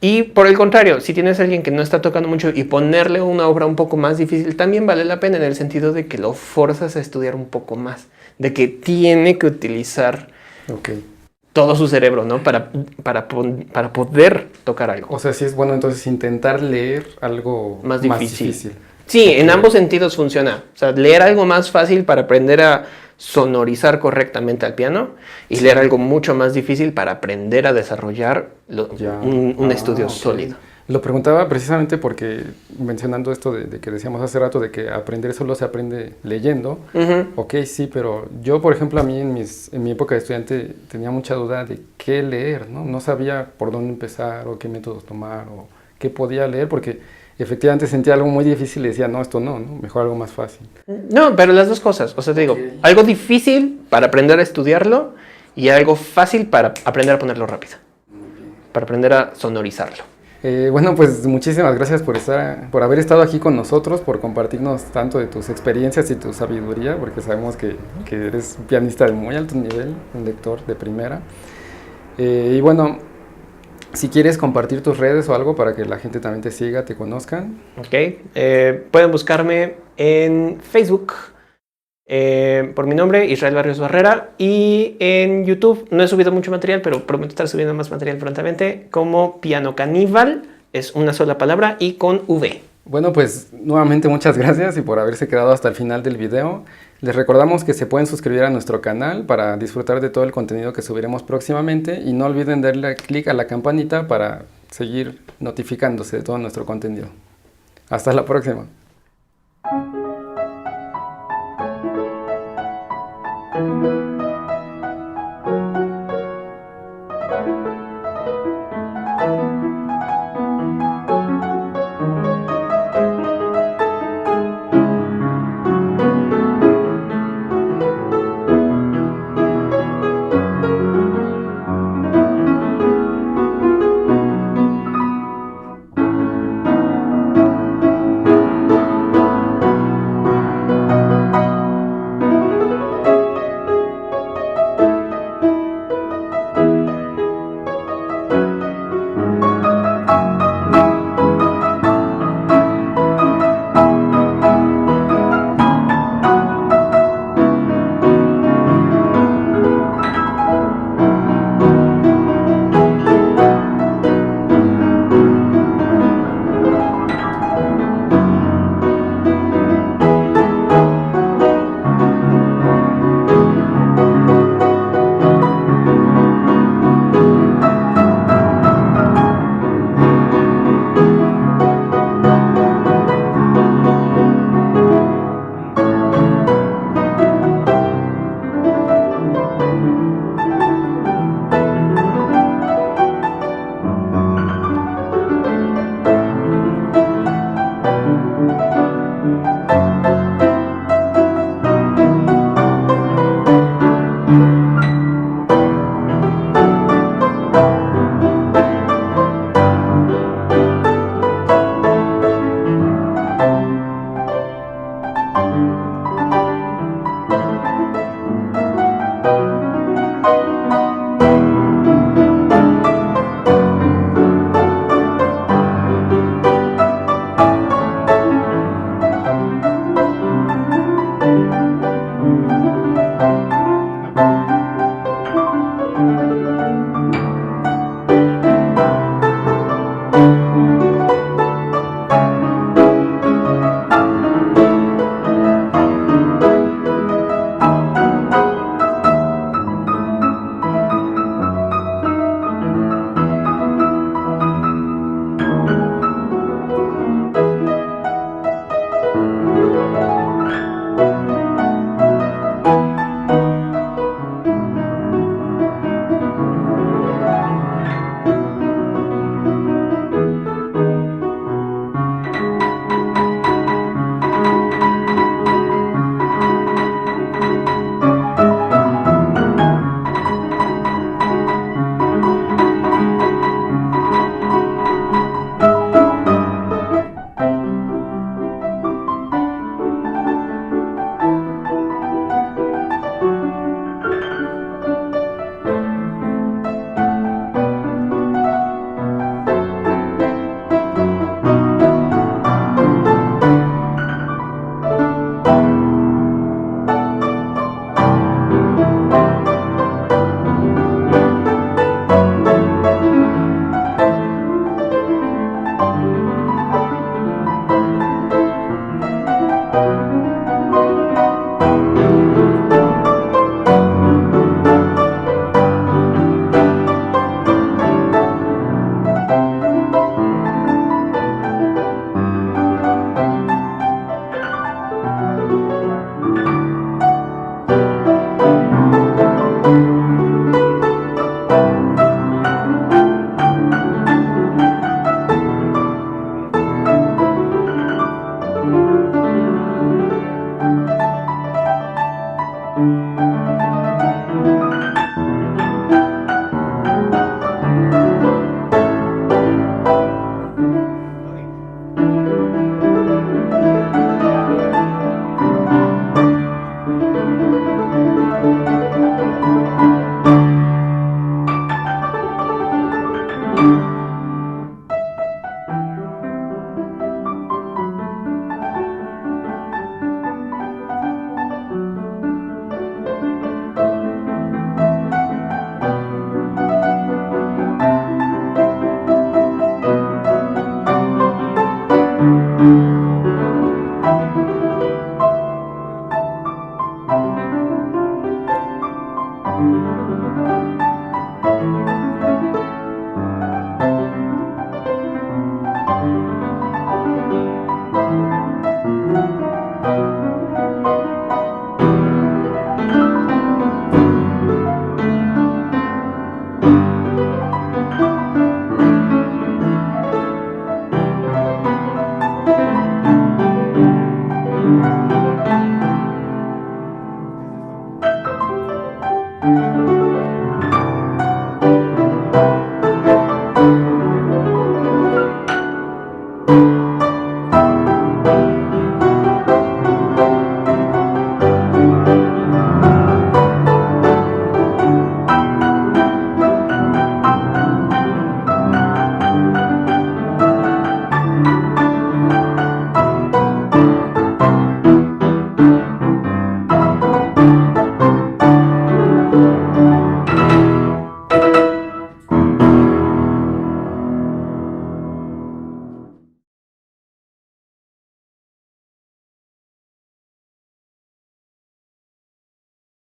Y por el contrario, si tienes a alguien que no está tocando mucho y ponerle una obra un poco más difícil, también vale la pena, en el sentido de que lo forzas a estudiar un poco más, de que tiene que utilizar todo su cerebro, ¿no? Para poder tocar algo. O sea, sí es bueno entonces intentar leer algo más difícil. Sí, en ambos sentidos funciona. O sea, leer algo más fácil para aprender a sonorizar correctamente al piano y leer algo mucho más difícil para aprender a desarrollar un estudio sólido. Lo preguntaba precisamente porque, mencionando esto de que decíamos hace rato, de que aprender solo se aprende leyendo. Ok, sí, pero yo, por ejemplo, a mí en mi época de estudiante tenía mucha duda de qué leer, ¿no? No sabía por dónde empezar o qué métodos tomar o qué podía leer, porque efectivamente sentía algo muy difícil y decía, no, esto no, mejor algo más fácil. No, pero las dos cosas. O sea, te digo, algo difícil para aprender a estudiarlo y algo fácil para aprender a ponerlo rápido. Para aprender a sonorizarlo. Bueno, pues muchísimas gracias por haber estado aquí con nosotros, por compartirnos tanto de tus experiencias y tu sabiduría, porque sabemos que eres un pianista de muy alto nivel, un lector de primera. Y bueno, si quieres compartir tus redes o algo para que la gente también te siga, te conozcan. Ok, pueden buscarme en Facebook por mi nombre, Israel Barrios Barrera, y en YouTube no he subido mucho material, pero prometo estar subiendo más material prontamente, como Piano Caníbal, es una sola palabra y con V. Bueno, pues nuevamente muchas gracias y por haberse quedado hasta el final del video. Les recordamos que se pueden suscribir a nuestro canal para disfrutar de todo el contenido que subiremos próximamente y no olviden darle clic a la campanita para seguir notificándose de todo nuestro contenido. Hasta la próxima.